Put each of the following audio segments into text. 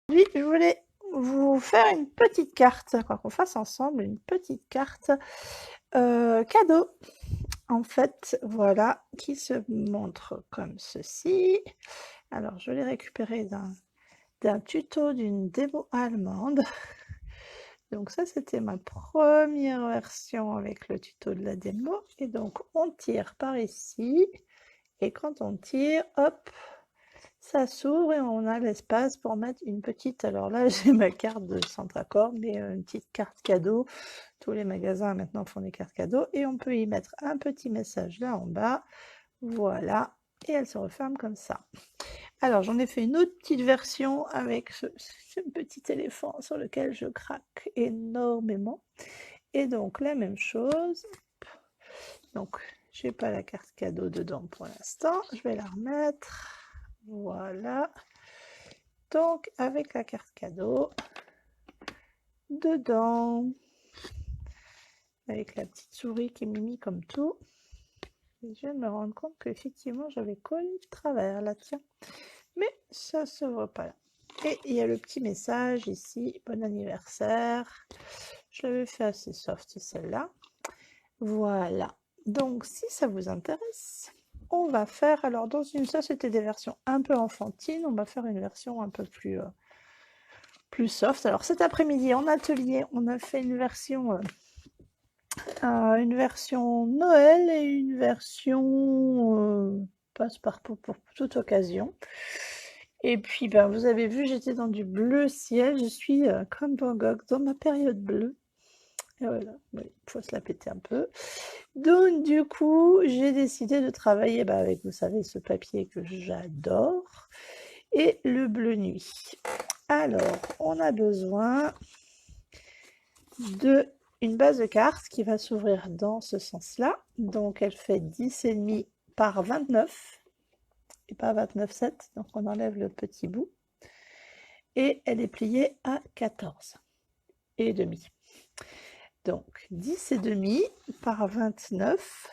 Oui, je voulais vous faire une petite carte, quoi qu'on fasse ensemble une petite carte cadeau. En fait, voilà, qui se montre comme ceci. Alors, je l'ai récupéré d'un tuto d'une démo allemande. Donc ça, c'était ma première version avec le tuto de la démo. Et donc, on tire par ici. Et quand on tire, hop, ça s'ouvre et on a l'espace pour mettre une petite, alors là j'ai ma carte de Centracor, mais une petite carte cadeau. Tous les magasins maintenant font des cartes cadeaux et on peut y mettre un petit message là en bas. Voilà, et elle se referme comme ça. Alors j'en ai fait une autre petite version avec ce petit éléphant sur lequel je craque énormément. Et donc la même chose. Donc j'ai pas la carte cadeau dedans pour l'instant. Je vais la remettre. Voilà. Donc, avec la carte cadeau, dedans, avec la petite souris qui est mimi comme tout, et je viens de me rendre compte qu'effectivement, j'avais collé de travers là, tiens. Mais ça ne se voit pas là. Et il y a le petit message ici, bon anniversaire. Je l'avais fait assez soft, celle-là. Voilà. Donc, si ça vous intéresse, on va faire, alors dans une, ça c'était des versions un peu enfantines, on va faire une version un peu plus soft. Alors cet après-midi en atelier, on a fait une version Noël et une version passe-partout pour toute occasion. Et puis ben, vous avez vu, j'étais dans du bleu ciel, je suis comme Van Gogh dans ma période bleue. Et voilà, il faut se la péter un peu. Donc du coup, j'ai décidé de travailler avec, vous savez, ce papier que j'adore, et le bleu nuit. Alors, on a besoin de une base de cartes qui va s'ouvrir dans ce sens-là. Donc, elle fait 10,5 par 29 et pas 29,7. Donc, on enlève le petit bout. Et elle est pliée à 14 et demi. Donc, 10,5 par 29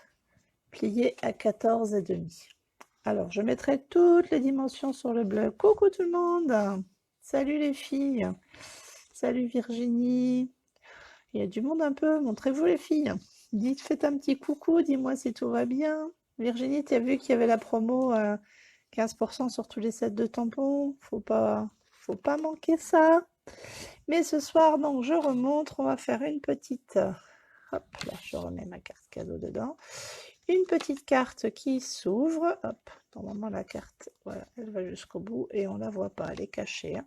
plié à 14 et demi. Alors, je mettrai toutes les dimensions sur le bleu. Coucou tout le monde! Salut les filles! Salut Virginie! Il y a du monde un peu, montrez-vous les filles. Dites, faites un petit coucou, dis-moi si tout va bien. Virginie, tu as vu qu'il y avait la promo 15% sur tous les sets de tampons. Faut pas manquer ça. Mais ce soir, donc, je remonte. On va faire une petite... hop, là, je remets ma carte cadeau dedans. Une petite carte qui s'ouvre. Hop, normalement, la carte, voilà, elle va jusqu'au bout et on la voit pas, elle est cachée. Hein,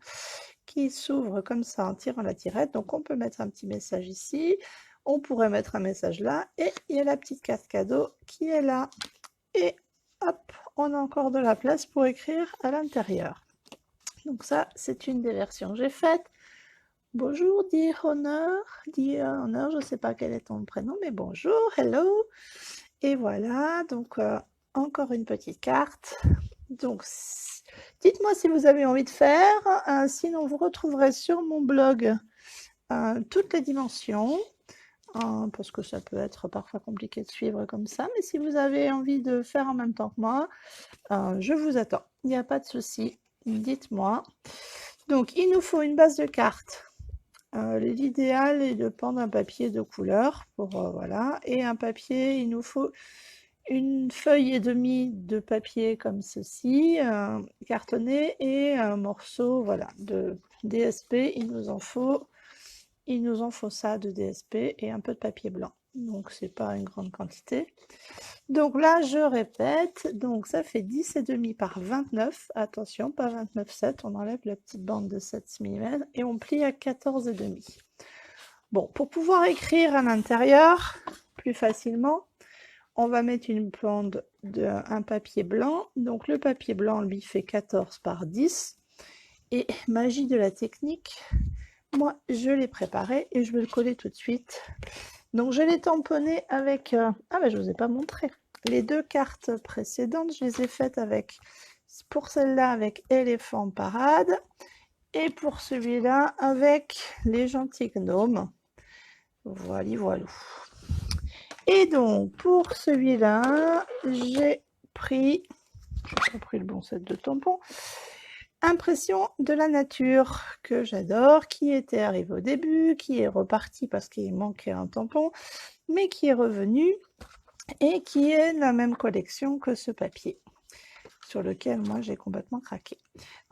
qui s'ouvre comme ça en tirant la tirette. Donc, on peut mettre un petit message ici. On pourrait mettre un message là. Et il y a la petite carte cadeau qui est là. Et hop, on a encore de la place pour écrire à l'intérieur. Donc ça, c'est une des versions que j'ai faites. Bonjour, Dear Honor. Dear Honor, je ne sais pas quel est ton prénom, mais bonjour, hello. Et voilà, donc encore une petite carte. Donc, dites-moi si vous avez envie de faire. Sinon, vous retrouverez sur mon blog toutes les dimensions. Parce que ça peut être parfois compliqué de suivre comme ça. Mais si vous avez envie de faire en même temps que moi, je vous attends. Il n'y a pas de souci. Dites-moi. Donc, il nous faut une base de cartes. L'idéal est de prendre un papier de couleur pour voilà, et un papier, il nous faut une feuille et demie de papier comme ceci, cartonné, et un morceau voilà de DSP. Il nous en faut ça de DSP et un peu de papier blanc. Donc c'est pas une grande quantité. Donc là je répète, donc ça fait 10,5 par 29, attention pas 29,7, on enlève la petite bande de 7 mm et on plie à 14,5. Bon, pour pouvoir écrire à l'intérieur plus facilement, on va mettre une bande d'un papier blanc. Donc le papier blanc lui fait 14 par 10. Et magie de la technique, moi je l'ai préparé et je vais le coller tout de suite. Donc je l'ai tamponné avec... ah ben je ne vous ai pas montré. Les deux cartes précédentes, je les ai faites avec... Pour celle-là avec éléphant parade. Et pour celui-là avec les gentils gnomes. Voilà, voilà. Et donc pour celui-là, j'ai pris... J'ai pas pris le bon set de tampons. Impression de la nature que j'adore, qui était arrivé au début, qui est reparti parce qu'il manquait un tampon, mais qui est revenu et qui est la même collection que ce papier sur lequel moi j'ai complètement craqué.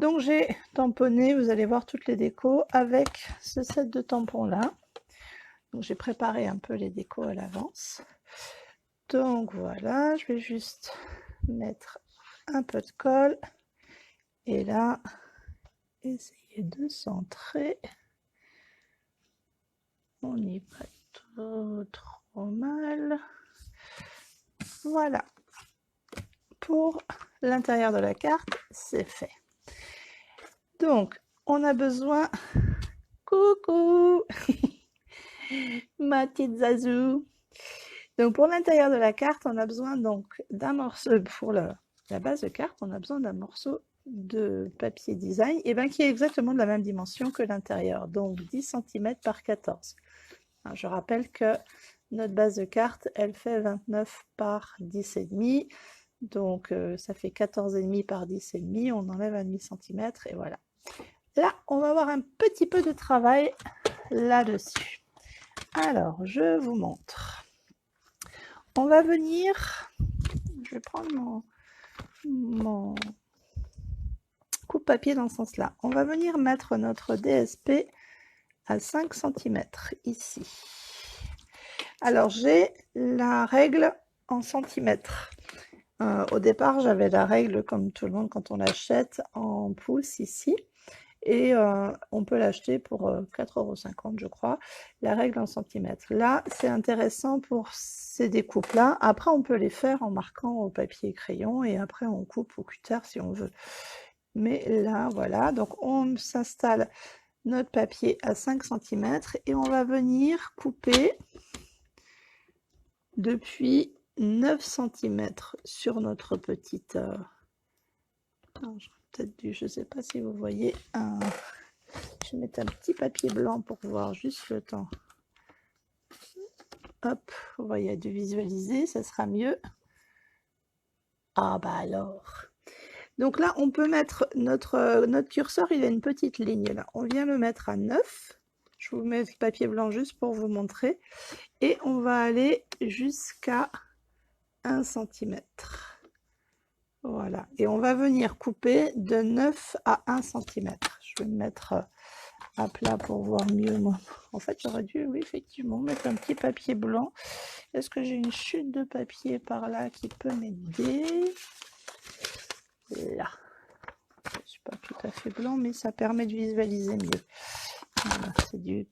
Donc j'ai tamponné, vous allez voir toutes les décos avec ce set de tampons là. Donc j'ai préparé un peu les décos à l'avance. Donc voilà, je vais juste mettre un peu de colle et là essayer de centrer. On n'y va trop mal. Voilà. Pour l'intérieur de la carte, c'est fait. Donc, on a besoin... Coucou ma petite Zazou. Donc, pour l'intérieur de la carte, on a besoin donc d'un morceau... Pour la base de carte, on a besoin d'un morceau de papier design qui est exactement de la même dimension que l'intérieur. Donc, 10 cm par 14. Alors, je rappelle que notre base de carte, elle fait 29 par 10,5. Donc, ça fait 14,5 par 10,5. On enlève 1,5 cm et voilà. Là, on va avoir un petit peu de travail là-dessus. Alors, je vous montre. On va venir... Je vais prendre mon coupe-papier dans ce sens-là. On va venir mettre notre DSP à 5 cm ici. Alors, j'ai la règle en centimètres. Au départ, j'avais la règle, comme tout le monde, quand on l'achète, en pouces ici. Et on peut l'acheter pour 4,50 €, je crois, la règle en centimètres. Là, c'est intéressant pour ces découpes-là. Après, on peut les faire en marquant au papier et crayon, et après, on coupe au cutter si on veut. Mais là, voilà, donc on s'installe notre papier à 5 cm, et on va venir couper depuis 9 cm sur notre petite... peut-être dû, je ne sais pas si vous voyez, je vais mettre un petit papier blanc pour voir juste le temps. Hop, vous voyez, de visualiser, ça sera mieux. Ah bah alors. Donc là, on peut mettre notre curseur, il a une petite ligne là. On vient le mettre à 9. Je vous mets le papier blanc juste pour vous montrer. Et on va aller jusqu'à 1 cm. Voilà. Et on va venir couper de 9 à 1 cm. Je vais me mettre à plat pour voir mieux. Moi. En fait, j'aurais dû, oui, effectivement, mettre un petit papier blanc. Est-ce que j'ai une chute de papier par là qui peut m'aider? Là. Je ne suis pas tout à fait blanc, mais ça permet de visualiser mieux. Voilà, c'est du...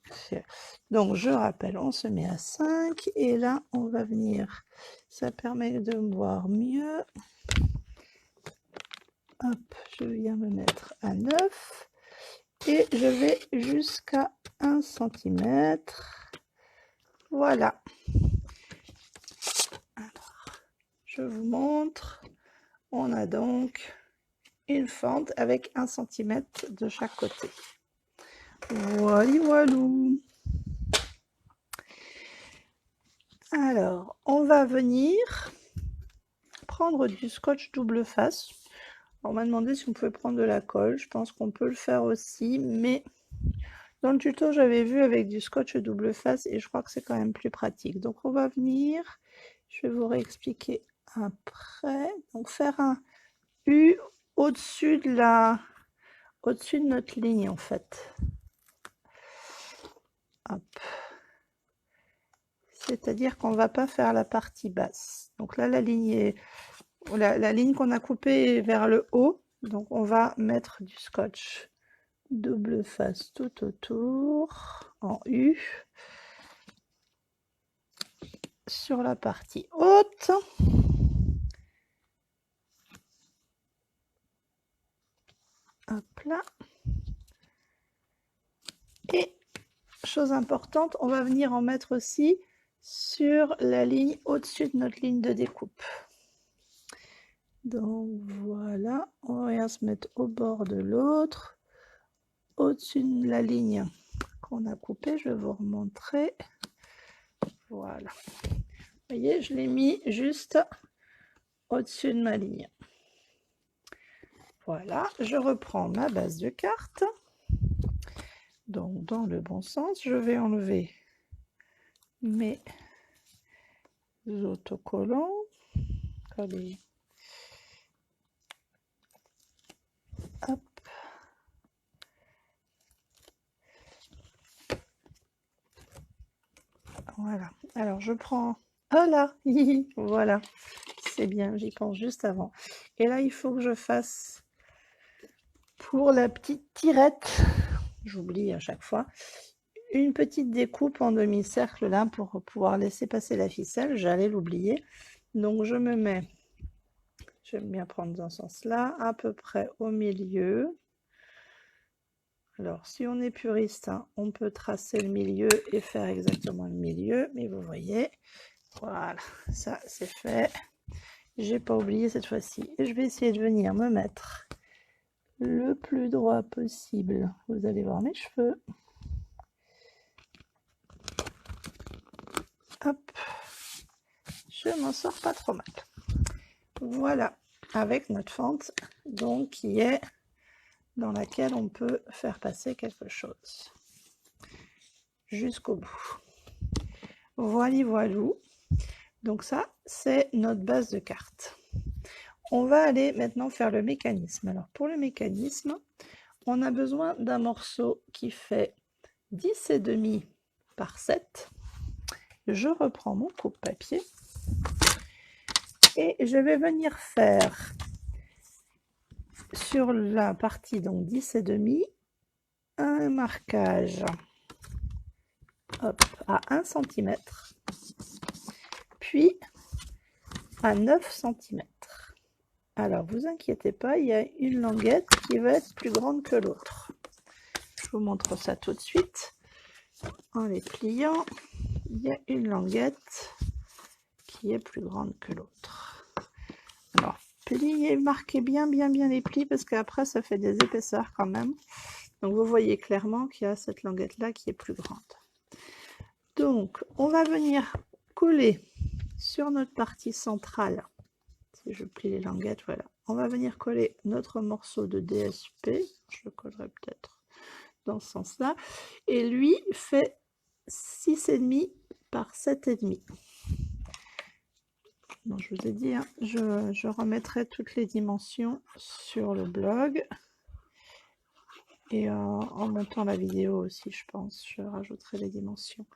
Donc, je rappelle, on se met à 5. Et là, on va venir... Ça permet de voir mieux. Hop, je viens me mettre à 9. Et je vais jusqu'à 1 cm. Voilà. Alors, je vous montre. On a donc une fente avec 1 cm de chaque côté. Voilà, voilou. Alors, on va venir prendre du scotch double face. On m'a demandé si on pouvait prendre de la colle. Je pense qu'on peut le faire aussi, mais dans le tuto, j'avais vu avec du scotch double face et je crois que c'est quand même plus pratique. Donc, on va venir, je vais vous réexpliquer après. Donc, faire un U au-dessus de notre ligne, en fait. Hop. C'est-à-dire qu'on ne va pas faire la partie basse. Donc là, la ligne qu'on a coupée est vers le haut. Donc, on va mettre du scotch double face tout autour, en U, sur la partie haute. Hop là. Et, chose importante, on va venir en mettre aussi sur la ligne au-dessus de notre ligne de découpe. Donc voilà, on va se mettre au bord de l'autre, au-dessus de la ligne qu'on a coupée. Je vais vous remontrer. Voilà. Vous voyez, je l'ai mis juste au-dessus de ma ligne. Voilà, je reprends ma base de cartes. Donc, dans le bon sens, je vais enlever mes autocollants. Allez. Hop. Voilà. Alors, je prends... Oh là, voilà. C'est bien, j'y pense juste avant. Et là, il faut que je fasse pour la petite tirette, j'oublie à chaque fois, une petite découpe en demi-cercle là pour pouvoir laisser passer la ficelle. J'allais l'oublier. Donc, je me mets, j'aime bien prendre dans ce sens-là, à peu près au milieu. Alors, si on est puriste, hein, on peut tracer le milieu et faire exactement le milieu, mais vous voyez, voilà, ça c'est fait. J'ai pas oublié cette fois-ci. Et je vais essayer de venir me mettre le plus droit possible. Vous allez voir mes cheveux. Hop, je m'en sors pas trop mal. Voilà, avec notre fente, donc qui est dans laquelle on peut faire passer quelque chose jusqu'au bout. Voilà, voilou. Donc ça, c'est notre base de cartes. On va aller maintenant faire le mécanisme. Alors pour le mécanisme, on a besoin d'un morceau qui fait 10,5 par 7. Je reprends mon coupe-papier et je vais venir faire sur la partie donc 10,5 un marquage hop, à 1 cm, puis à 9 cm. Alors, vous inquiétez pas, il y a une languette qui va être plus grande que l'autre. Je vous montre ça tout de suite. En les pliant, il y a une languette qui est plus grande que l'autre. Alors, pliez, marquez bien les plis parce qu'après, ça fait des épaisseurs quand même. Donc, vous voyez clairement qu'il y a cette languette-là qui est plus grande. Donc, on va venir coller sur notre partie centrale. Si je plie les languettes, voilà. On va venir coller notre morceau de DSP. Je le collerai peut-être dans ce sens-là. Et lui fait 6,5 par 7,5. Donc, je vous ai dit, hein, je remettrai toutes les dimensions sur le blog. Et en montant la vidéo aussi, je pense, je rajouterai les dimensions.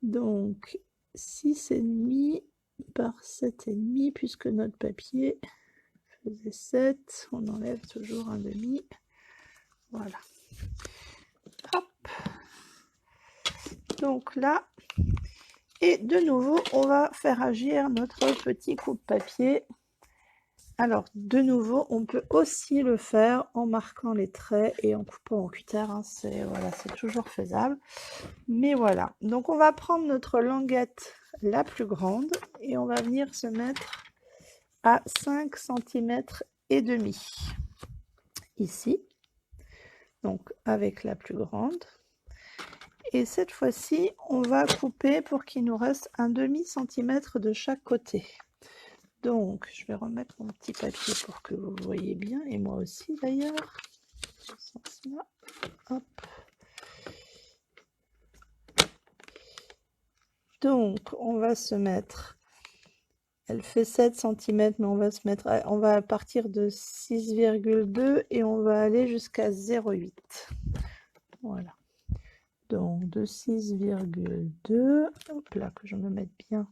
Donc, 6,5 par 7,5, puisque notre papier faisait 7, on enlève toujours un demi. Voilà. Hop. Donc là, et de nouveau, on va faire agir notre petit coupe-papier. Alors, de nouveau, on peut aussi le faire en marquant les traits et en coupant au cutter. Hein, c'est voilà, c'est toujours faisable. Mais voilà. Donc, on va prendre notre languette la plus grande et on va venir se mettre à 5 cm et demi. Ici. Donc, avec la plus grande. Et cette fois-ci, on va couper pour qu'il nous reste un demi-centimètre de chaque côté. Donc, je vais remettre mon petit papier pour que vous voyez bien, et moi aussi d'ailleurs. Hop. Donc, on va se mettre, elle fait 7 cm, mais on va se mettre, on va partir de 6,2 et on va aller jusqu'à 0,8. Voilà. Donc, de 6,2, hop là, que je me mette bien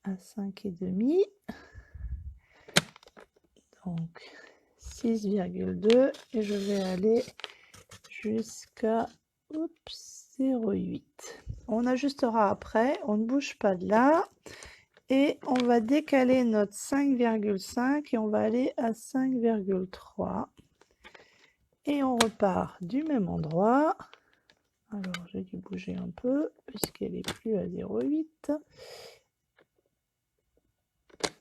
à 5,5. Donc 6,2 et je vais aller jusqu'à 0,8. On ajustera après, on ne bouge pas de là et on va décaler notre 5,5 et on va aller à 5,3 et on repart du même endroit. Alors j'ai dû bouger un peu puisqu'elle n'est plus à 0,8.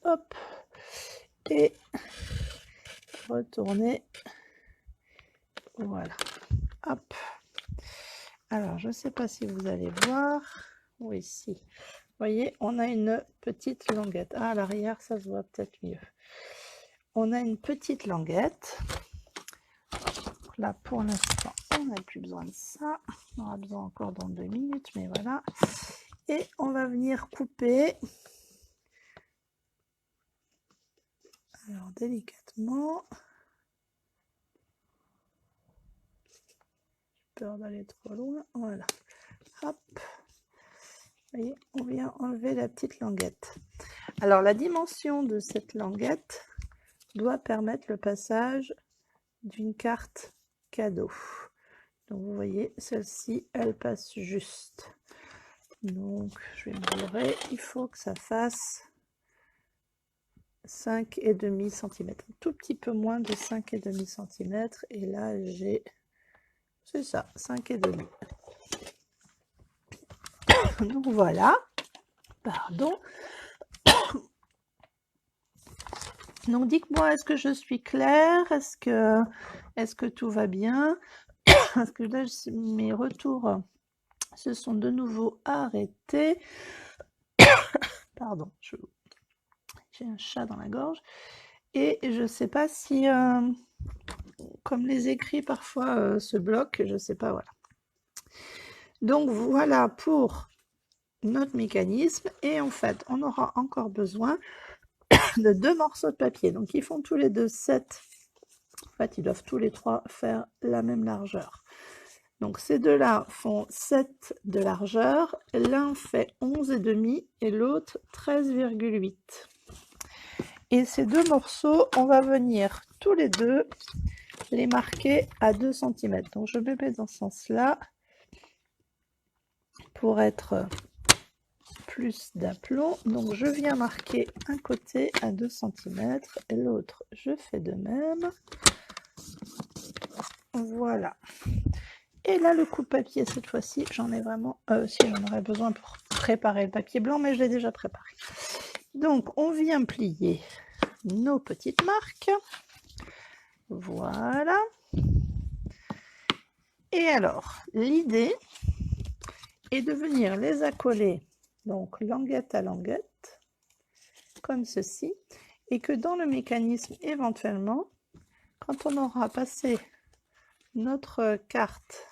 Hop, et retourner. Voilà. Hop. Alors, je ne sais pas si vous allez voir. Oui, si. Vous voyez, on a une petite languette. Ah, à l'arrière, ça se voit peut-être mieux. on a une petite languette. Là, pour l'instant, on n'a plus besoin de ça. On aura besoin encore dans 2 minutes, mais voilà. Et on va venir couper. Alors, délicatement. J'ai peur d'aller trop loin. Voilà. Hop. Vous voyez, on vient enlever la petite languette. Alors, la dimension de cette languette doit permettre le passage d'une carte cadeau. Donc vous voyez, celle-ci, elle passe juste. Donc je vais mesurer, il faut que ça fasse 5,5 cm. Un tout petit peu moins de 5,5 cm. Et là, j'ai, c'est ça, 5,5. Donc voilà, pardon. Donc dites-moi, est-ce que je suis claire? Est-ce que tout va bien? Parce que là, mes retours se sont de nouveau arrêtés. Pardon, j'ai un chat dans la gorge. Et je ne sais pas si, comme les écrits parfois se bloquent, je ne sais pas, voilà. Donc voilà pour notre mécanisme. Et en fait, on aura encore besoin de 2 morceaux de papier. Donc ils font tous les deux 7. En fait, ils doivent tous les 3 faire la même largeur. Donc ces deux-là font 7 de largeur. L'un fait 11,5 et l'autre 13,8. Et ces 2 morceaux, on va venir tous les deux les marquer à 2 cm. Donc je me mets dans ce sens-là pour être plus d'aplomb. Donc je viens marquer un côté à 2 cm et l'autre je fais de même. Voilà. Et là le coupe-papier, cette fois-ci, j'en ai vraiment... si j'en aurais besoin pour préparer le papier blanc, mais je l'ai déjà préparé. Donc on vient plier nos petites marques. Voilà. Et alors, l'idée est de venir les accoler, donc languette à languette, comme ceci, et que dans le mécanisme, éventuellement, quand on aura passé notre carte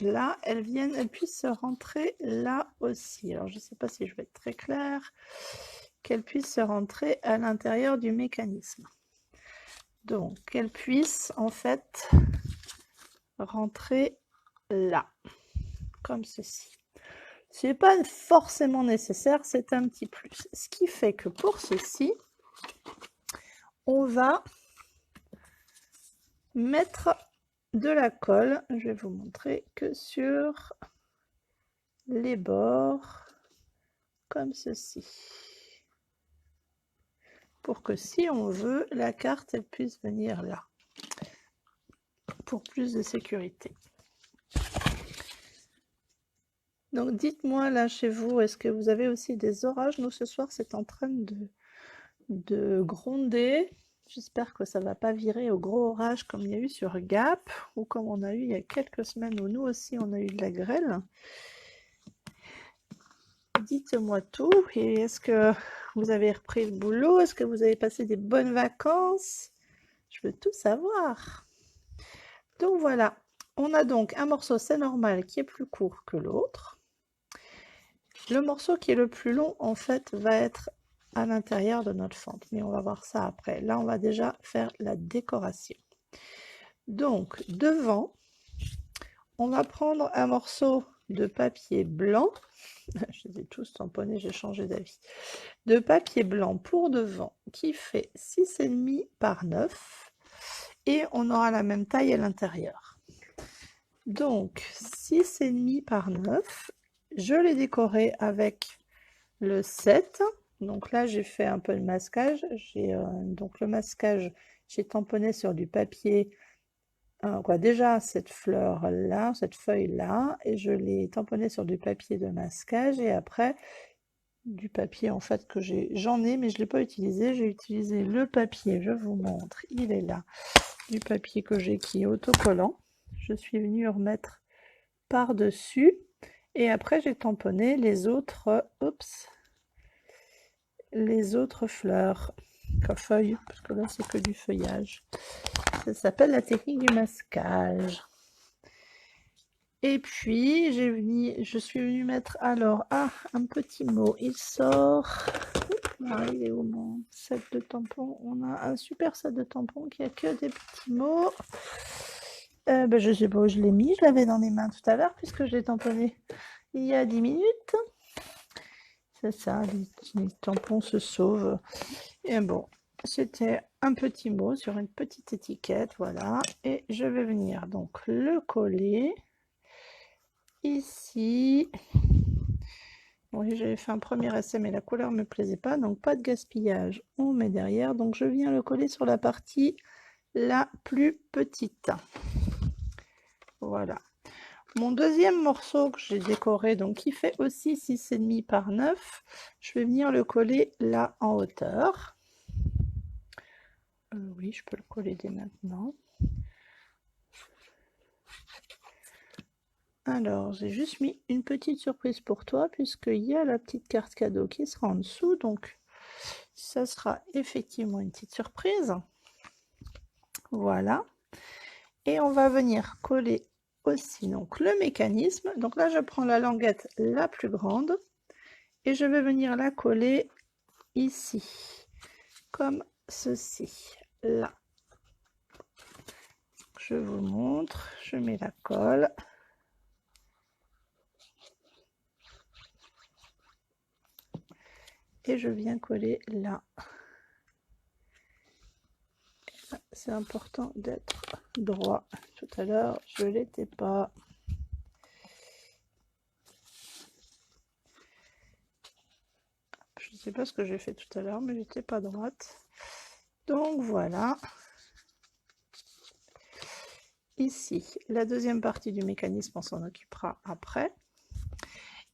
là, elle puisse se rentrer là aussi. Alors, je ne sais pas si je vais être très claire, qu'elle puisse se rentrer à l'intérieur du mécanisme. Donc, qu'elle puisse, en fait, rentrer là, comme ceci. Ce n'est pas forcément nécessaire, c'est un petit plus. Ce qui fait que pour ceci, on va mettre de la colle, je vais vous montrer, que sur les bords, comme ceci. Pour que si on veut, la carte elle puisse venir là, pour plus de sécurité. Donc dites-moi là chez vous, est-ce que vous avez aussi des orages? Nous ce soir c'est en train de gronder. J'espère que ça ne va pas virer au gros orage comme il y a eu sur Gap, ou comme on a eu il y a quelques semaines où nous aussi on a eu de la grêle. Dites-moi tout. Et est-ce que vous avez repris le boulot? Est-ce que vous avez passé des bonnes vacances? Je veux tout savoir. Donc voilà, on a donc un morceau, c'est normal, qui est plus court que l'autre. Le morceau qui est le plus long, en fait, va être à l'intérieur de notre fente, mais on va voir ça après. Là, on va déjà faire la décoration. Donc, devant, on va prendre un morceau de papier blanc. Je les ai tous tamponnés, j'ai changé d'avis. De papier blanc pour devant, qui fait 6,5 par 9. Et on aura la même taille à l'intérieur. Donc, 6,5 par 9. Je l'ai décoré avec le 7. Donc là, j'ai fait un peu de masquage. Donc le masquage, j'ai tamponné sur du papier. Déjà, cette fleur-là, cette feuille-là. Et je l'ai tamponné sur du papier de masquage. Et après, du papier en fait que j'en ai, mais je ne l'ai pas utilisé. J'ai utilisé le papier, je vous montre. Il est là. Du papier que j'ai qui est autocollant. Je suis venue remettre par-dessus et après j'ai tamponné les autres fleurs. feuille, parce que là c'est que du feuillage. Ça s'appelle la technique du masquage. Et puis je suis venue mettre alors un petit mot. Il sort. Il est où mon set de tampons? On a un super set de tampons qui a que des petits mots. Je sais pas où je l'ai mis. Je l'avais dans les mains tout à l'heure puisque je l'ai tamponné il y a 10 minutes. C'est ça, les tampons se sauvent. Et bon, c'était un petit mot sur une petite étiquette, voilà. Et je vais venir donc le coller ici. Oui, j'avais fait un premier essai, mais la couleur ne me plaisait pas, donc pas de gaspillage. On met derrière, donc je viens le coller sur la partie la plus petite. Voilà. Mon deuxième morceau que j'ai décoré, donc qui fait aussi 6,5 par 9, je vais venir le coller là en hauteur. Oui, je peux le coller dès maintenant. Alors, j'ai juste mis une petite surprise pour toi, puisqu'il y a la petite carte cadeau qui sera en dessous, donc ça sera effectivement une petite surprise. Voilà. Et on va venir coller aussi donc le mécanisme. Donc là, je prends la languette la plus grande et je vais venir la coller ici, comme ceci, là. Je vous montre, je mets la colle. Et je viens coller là. C'est important d'être droit. Tout à l'heure, je ne l'étais pas. Je ne sais pas ce que j'ai fait tout à l'heure, mais j'étais pas droite. Donc voilà. Ici, la deuxième partie du mécanisme, on s'en occupera après.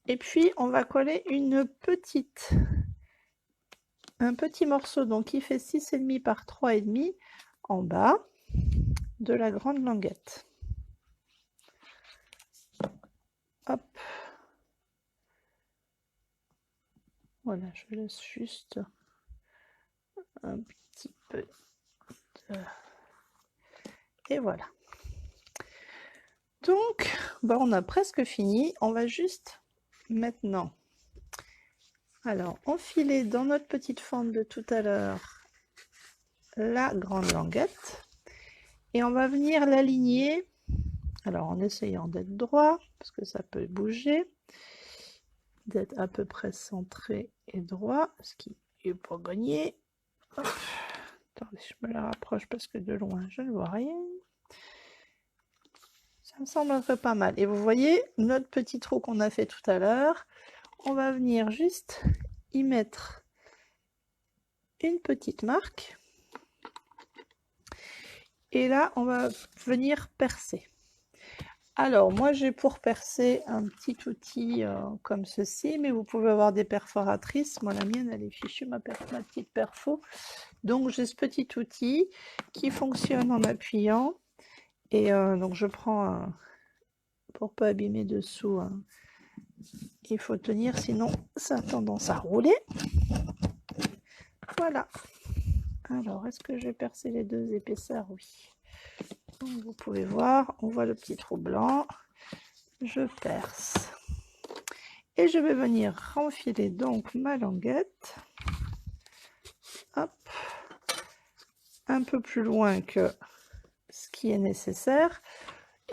Et puis, on va coller un petit morceau donc qui fait 6,5 par 3,5 en bas de la grande languette. Hop. Voilà, je laisse juste un petit peu de... Et voilà. Donc, on a presque fini. On va juste maintenant enfiler dans notre petite fente de tout à l'heure la grande languette. Et on va venir l'aligner, alors en essayant d'être droit, parce que ça peut bouger, d'être à peu près centré et droit, ce qui est pas gagné. Hop. Attendez, je me la rapproche parce que de loin, je ne vois rien. Ça me semble un peu pas mal. Et vous voyez, notre petit trou qu'on a fait tout à l'heure, on va venir juste y mettre une petite marque. Et là, on va venir percer. Alors, moi, j'ai pour percer un petit outil comme ceci, mais vous pouvez avoir des perforatrices. Moi, la mienne, elle est fichue, ma petite perfo. Donc, j'ai ce petit outil qui fonctionne en appuyant. Et donc, je prends, pour pas abîmer dessous, il faut tenir, sinon ça a tendance à rouler. Voilà. Alors, est-ce que je vais percer les deux épaisseurs? Oui. Donc, vous pouvez voir, on voit le petit trou blanc. Je perce. Et je vais venir renfiler donc ma languette. Hop. Un peu plus loin que ce qui est nécessaire.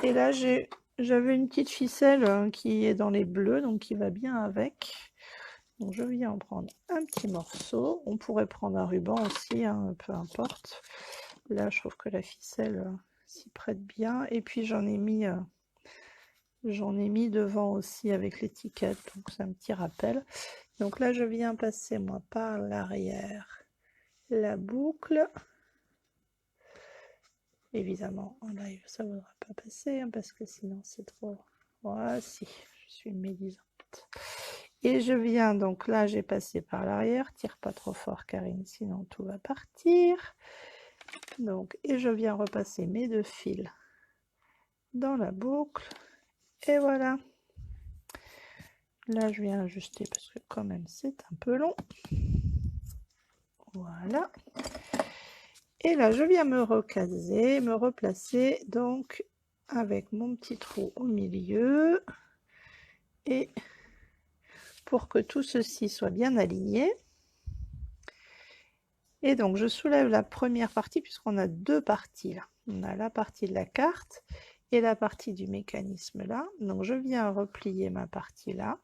Et là, j'avais une petite ficelle qui est dans les bleus, donc qui va bien avec. Donc je viens en prendre un petit morceau. On pourrait prendre un ruban aussi, hein, peu importe. Là, je trouve que la ficelle s'y prête bien. Et puis j'en ai mis devant aussi avec l'étiquette, donc c'est un petit rappel. Donc là, je viens passer moi par l'arrière la boucle. Évidemment, en live, ça ne voudra pas passer, hein, parce que sinon c'est trop... Voici, je suis médisante. Et je viens, donc là, j'ai passé par l'arrière. Tire pas trop fort, Karine, sinon tout va partir. Donc, et je viens repasser mes deux fils dans la boucle. Et voilà. Là, je viens ajuster parce que quand même, c'est un peu long. Voilà. Et là, je viens me recaser, me replacer, donc avec mon petit trou au milieu. Et pour que tout ceci soit bien aligné. Et donc, je soulève la première partie, puisqu'on a deux parties là. On a la partie de la carte et la partie du mécanisme là. Donc, je viens replier ma partie là.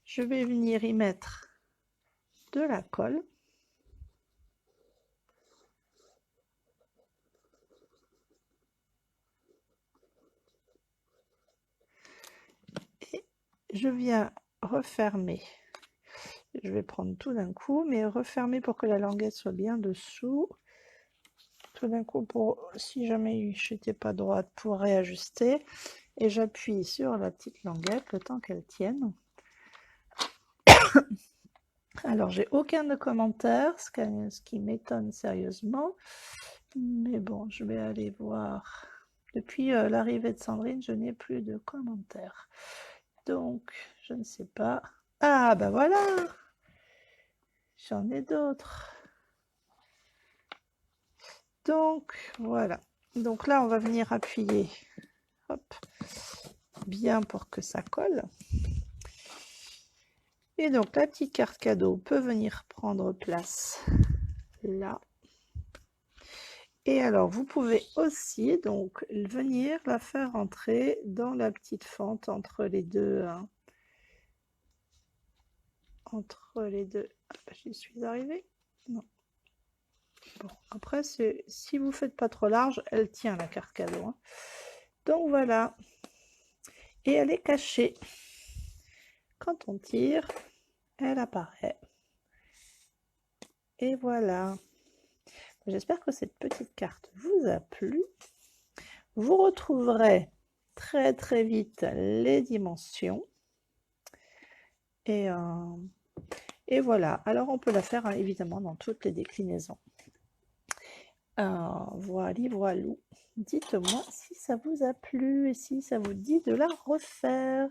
Je vais venir y mettre de la colle. Et je viens refermer. Je vais prendre tout d'un coup, mais refermer pour que la languette soit bien dessous. Tout d'un coup, pour si jamais je n'étais pas droite, pour réajuster. Et j'appuie sur la petite languette le temps qu'elle tienne. Alors, j'ai aucun commentaire, ce qui m'étonne sérieusement. Mais bon, je vais aller voir. Depuis l'arrivée de Sandrine, je n'ai plus de commentaires. Donc, je ne sais pas. Ah, bah voilà! J'en ai d'autres. Donc, voilà. Donc là, on va venir appuyer. Hop. Bien pour que ça colle. Et donc, la petite carte cadeau peut venir prendre place là. Et alors, vous pouvez aussi donc venir la faire entrer dans la petite fente entre les deux. Hein. Entre les deux. J'y suis arrivée? Non. Bon, après, si vous faites pas trop large, elle tient la carte cadeau. Hein. Donc voilà. Et elle est cachée. Quand on tire, elle apparaît. Et voilà. J'espère que cette petite carte vous a plu. Vous retrouverez très très vite les dimensions. Et voilà. Alors on peut la faire hein, évidemment dans toutes les déclinaisons. Voilà. Dites-moi si ça vous a plu et si ça vous dit de la refaire.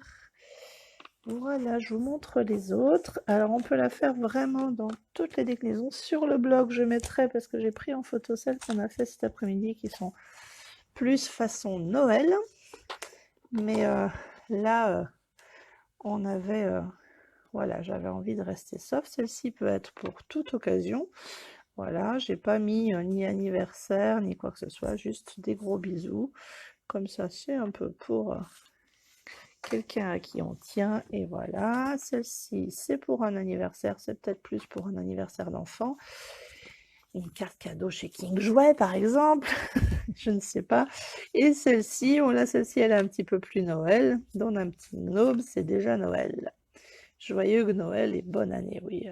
Voilà, je vous montre les autres. Alors, on peut la faire vraiment dans toutes les déclinaisons. Sur le blog, je mettrai, parce que j'ai pris en photo celles qu'on a fait cet après-midi, qui sont plus façon Noël. Mais là, on avait... voilà, j'avais envie de rester soft. Celle-ci peut être pour toute occasion. Voilà, j'ai pas mis ni anniversaire, ni quoi que ce soit. Juste des gros bisous. Comme ça, c'est un peu pour... quelqu'un à qui on tient, et voilà. Celle-ci, c'est pour un anniversaire, c'est peut-être plus pour un anniversaire d'enfant. Une carte cadeau chez King Jouet, par exemple, je ne sais pas. Et celle-ci, celle-ci, elle est un petit peu plus Noël, dont un petit gnome, c'est déjà Noël. Joyeux Noël et bonne année, oui.